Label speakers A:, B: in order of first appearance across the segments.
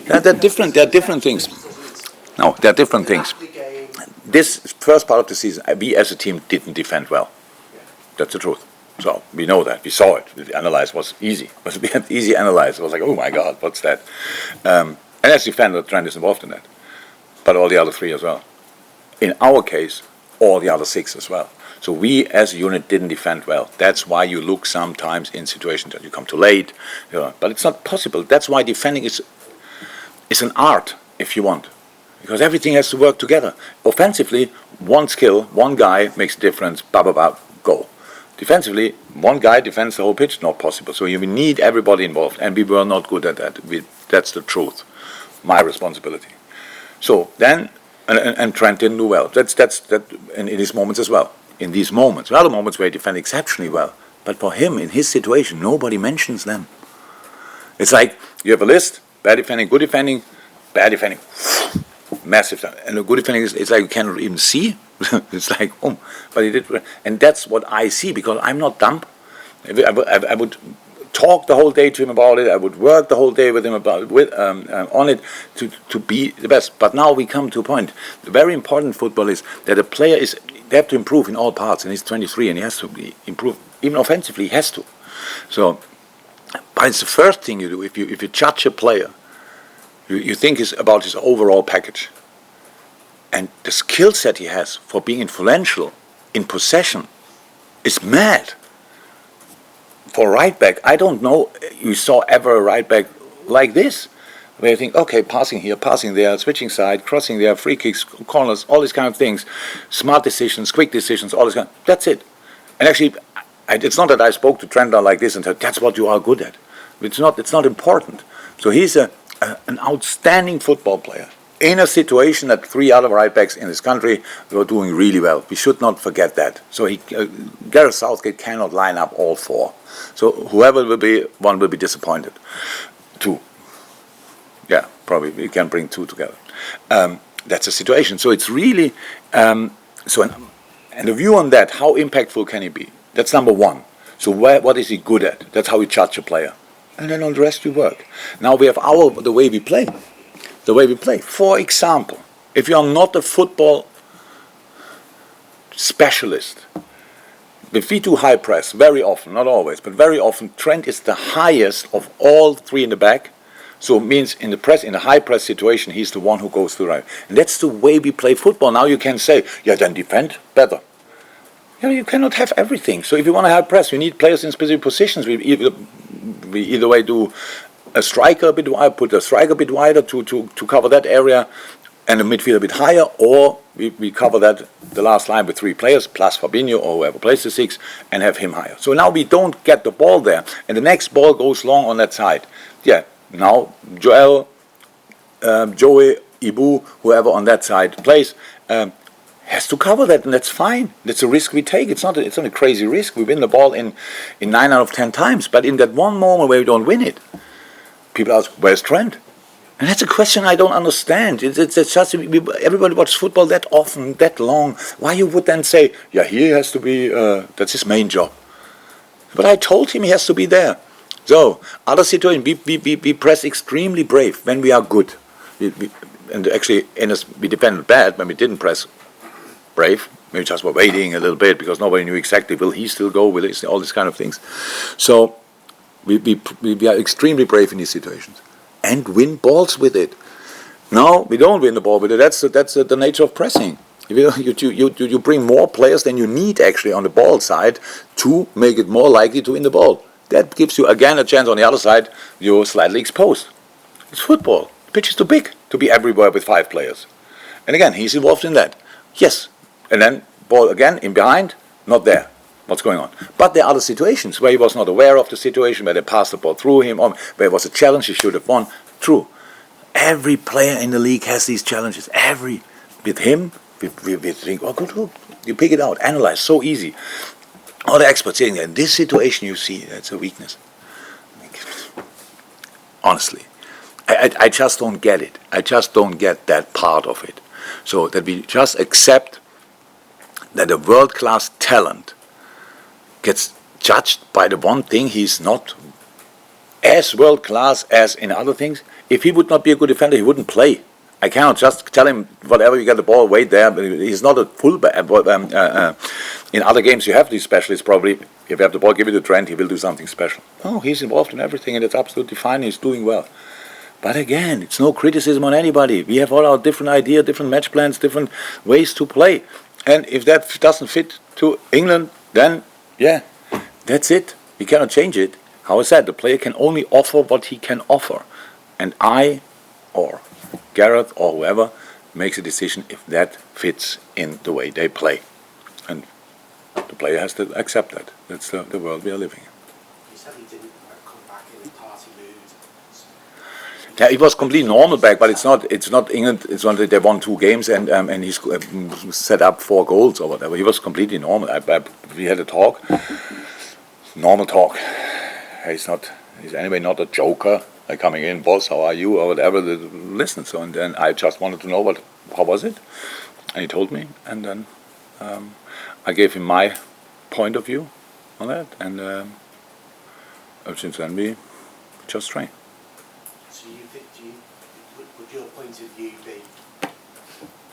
A: They're different. They're different things. No, they're different things. This first part of the season, we as a team didn't defend well. That's the truth. So we know that. We saw it. The analyze was easy. We had easy analyze. It was like, oh my God, what's that? And as defender, Trent is involved in that. But all the other three as well. In our case, all the other six as well. So we as a unit didn't defend well. That's why you look sometimes in situations that you come too late. But it's not possible. That's why defending is an art, if you want. Because everything has to work together. Offensively, one skill, one guy makes a difference, goal. Defensively, one guy defends the whole pitch, not possible. So you need everybody involved, and we were not good at that. That's the truth. My responsibility. So then, and Trent didn't do well. That's in these moments as well. In these moments, there are other moments where he defended exceptionally well. But for him, in his situation, nobody mentions them. It's like you have a list: bad defending, good defending, bad defending, massive. And the good defending it's like you cannot even see. It's like, but he did, and that's what I see because I'm not dumb. I would talk the whole day to him about it. I would work the whole day with him on it to be the best. But now we come to a point. The very important football is that a player they have to improve in all parts, and he's 23 and he has to improve even offensively. He has to. So, but it's the first thing you do if you judge a player. You think is about his overall package. And the skill set he has for being influential in possession is mad. For a right back, I don't know you saw ever a right back like this, where you think, okay, passing here, passing there, switching side, crossing there, free kicks, corners, all these kind of things, smart decisions, quick decisions, all this kind. That's it. And actually, it's not that I spoke to Trent like this and said, that's what you are good at. It's not important. So he's an outstanding football player. In a situation that three other right backs in this country were doing really well. We should not forget that. So Gareth Southgate cannot line up all four. So whoever will be, one will be disappointed. Two. Yeah, probably we can bring two together. That's the situation. So it's really, and the view on that, how impactful can he be? That's number one. So what is he good at? That's how we judge a player. And then on the rest we work. Now we have the way we play. The way we play. For example, if you are not a football specialist, if we do high press, very often, not always, but very often, Trent is the highest of all three in the back. So it means in the high press situation, he's the one who goes to the right. And that's the way we play football. Now you can say, yeah, then defend better. You cannot have everything. So if you want to high press, you need players in specific positions. We either way do a striker a bit wider, put a striker a bit wider to cover that area, and the midfield a bit higher, or we cover the last line with three players plus Fabinho or whoever plays the six, and have him higher. So now we don't get the ball there, and the next ball goes long on that side. Yeah, now Joel, Joey, Ibu, whoever on that side plays, has to cover that, and that's fine. That's a risk we take. It's not a crazy risk. We win the ball in 9 out of 10 times, but in that one moment where we don't win it, people ask, where's Trent? And that's a question I don't understand. It's just everybody watches football that often, that long. Why you would then say, yeah, he has to be, that's his main job. But I told him he has to be there. So, other situation, we press extremely brave when we are good. And actually, we defended bad when we didn't press brave. We just were waiting a little bit because nobody knew exactly, will he still go, will he, all these kind of things. So, we are extremely brave in these situations and win balls with it. No, we don't win the ball with it. That's the nature of pressing. You bring more players than you need actually on the ball side to make it more likely to win the ball. That gives you again a chance on the other side. You're slightly exposed. It's football. The pitch is too big to be everywhere with 5 players. And again, he's involved in that. Yes. And then ball again in behind, not there. What's going on? But there are other situations where he was not aware of the situation, where they passed the ball through him, or where it was a challenge he should have won. True. Every player in the league has these challenges. With him, we think, oh, good, look. You pick it out, analyze, so easy. All the experts saying that in this situation you see, that's a weakness. Honestly. I just don't get it. I just don't get that part of it. So that we just accept that a world-class talent gets judged by the one thing he's not as world class as in other things. If he would not be a good defender, he wouldn't play. I cannot just tell him whatever you get the ball, wait there. He's not a fullback. In other games, you have these specialists. Probably, if you have the ball, give it to Trent, he will do something special. No, he's involved in everything, and it's absolutely fine. He's doing well. But again, it's no criticism on anybody. We have all our different ideas, different match plans, different ways to play. And if that doesn't fit to England, then yeah, that's it. We cannot change it. How I said, the player can only offer what he can offer. And I, or Gareth, or whoever, makes a decision if that fits in the way they play. And the player has to accept that. That's the world we are living in.
B: You said he didn't come back in a party mood.
A: Yeah, it was completely normal back, but it's not England. It's not that they won 2 games and he set up 4 goals or whatever. He was completely normal. We had a talk, normal talk. He's anyway not a joker. Like coming in, boss, how are you, or whatever. Listen, so and then I just wanted to know how was it, and he told me, and then I gave him my point of view on that, and since then we just train.
B: So would your point of view be, I'm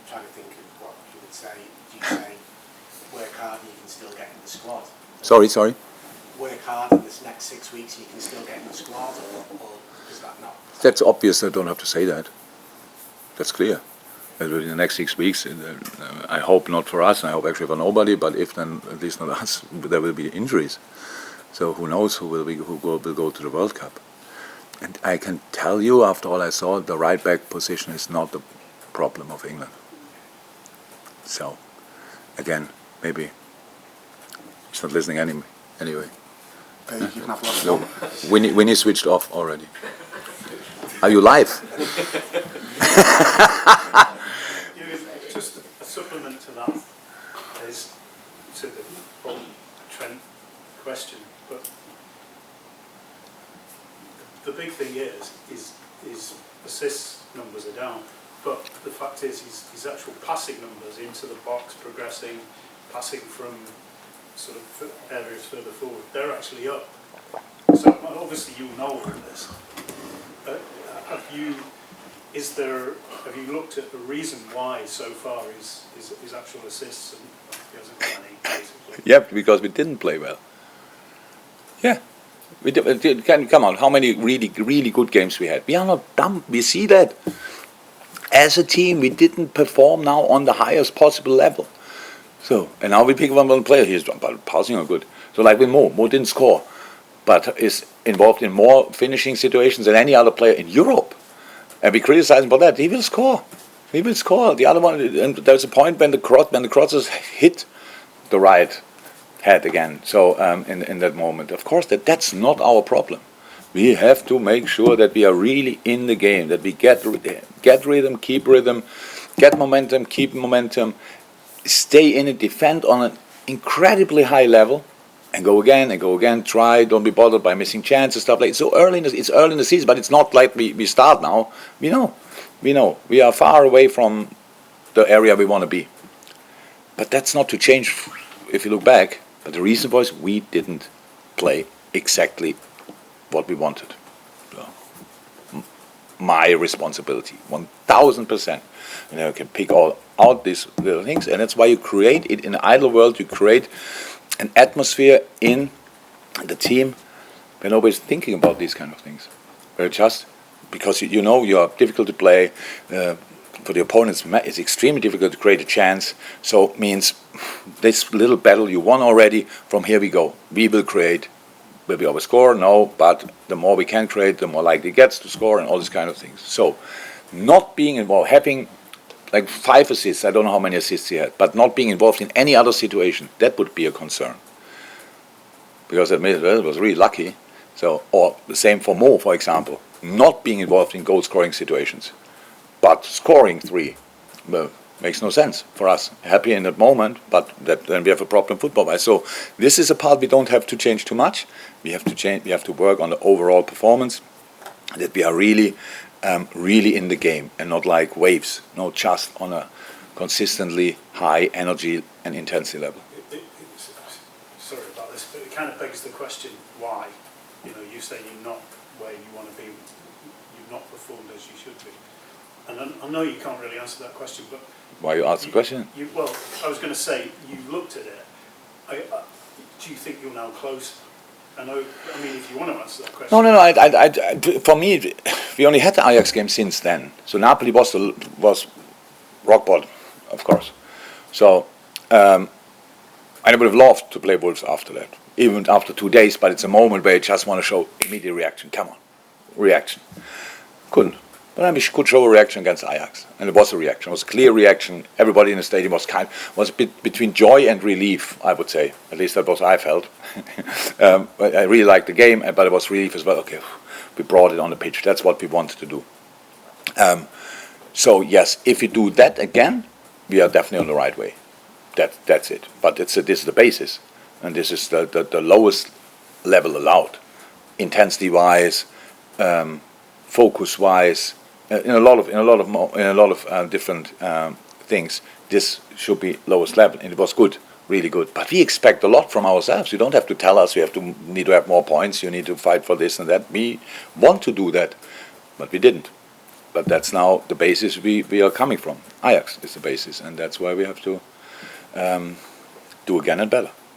B: trying to think of what you would say, do you say, work hard and you can still get in the squad?
A: Sorry?
B: Work hard in this next 6 weeks and you can still get in the squad, or is that not?
A: That's obvious, I don't have to say that. That's clear. In the next 6 weeks, I hope not for us, and I hope actually for nobody, but if then, at least not us, there will be injuries. So who knows who will go to the World Cup. And I can tell you, after all I saw, the right-back position is not the problem of England. So, again, maybe he's not listening anyway.
B: You can have one.
A: No, Winnie switched off already. Are you live?
C: Just a supplement to that is to the whole Trent question, but the big thing is assists numbers are down, but the fact is his actual passing numbers into the box, progressing, passing from sort of areas further forward, they're actually up. So obviously you know all this. Have you looked at the reason why so far his actual assists and he hasn't got any basically?
A: Yeah, because we didn't play well. Yeah. Come on, how many really good games we had? We are not dumb. We see that. As a team, we didn't perform now on the highest possible level. So, and now we pick one player. He's passing on good. So like with Mo didn't score, but is involved in more finishing situations than any other player in Europe. And we criticize him for that. He will score. He will score. The other one, and there's a point when the crosses hit the right head again. So in that moment, of course, that's not our problem. We have to make sure that we are really in the game, that we get rhythm, keep rhythm, get momentum, keep momentum, stay in it, defend on an incredibly high level, and go again, try, don't be bothered by missing chances, stuff like that. So it's early in the season, but it's not like we start now. We know. We are far away from the area we want to be. But that's not to change if you look back. But the reason was we didn't play exactly what we wanted. So, my responsibility, 1,000%. I can pick out these little things, and that's why you create it in an idle world. You create an atmosphere in the team where nobody's thinking about these kind of things. Where just because you are difficult to play. For the opponents, it's extremely difficult to create a chance. So it means this little battle you won already. From here we go. We will create. Will we always score? No. But the more we can create, the more likely it gets to score, and all these kind of things. So, not being involved, having like 5 assists. I don't know how many assists he had, but not being involved in any other situation, that would be a concern. Because it was really lucky. So, or the same for Mo, for example, not being involved in goal-scoring situations. But scoring 3 makes no sense for us. Happy in that moment, but then we have a problem football-wise. So this is a part we don't have to change too much. We have to change. We have to work on the overall performance, that we are really in the game and not like waves. No, just on a consistently high energy and intensity level.
C: Sorry about this, but it kind of begs the question: why? You say you're not where you want to be, you've not performed as you should be. And I know you can't really answer that question, but
A: Why you ask the question?
C: well, I was going to say, you looked at it. Do you think you're now close? I mean, if you want to answer that question.
A: No. For me, we only had the Ajax game since then. So Napoli was rock bottom, of course. So I would have loved to play Wolves after that, even after 2 days. But it's a moment where you just want to show immediate reaction. Come on, reaction. Couldn't. But we could show a reaction against Ajax, and it was a reaction. It was a clear reaction. Everybody in the stadium was a bit between joy and relief, I would say. At least that was I felt. I really liked the game, but it was relief as well. Okay, we brought it on the pitch. That's what we wanted to do. So yes, if we do that again, we are definitely on the right way. That's it. But this is the basis, and this is the lowest level allowed, intensity-wise, focus-wise. In a lot of different things, this should be lowest level, and it was good, really good. But we expect a lot from ourselves. You don't have to tell us you need to have more points. You need to fight for this and that. We want to do that, but we didn't. But that's now the basis we are coming from. Ajax is the basis, and that's why we have to do again and better.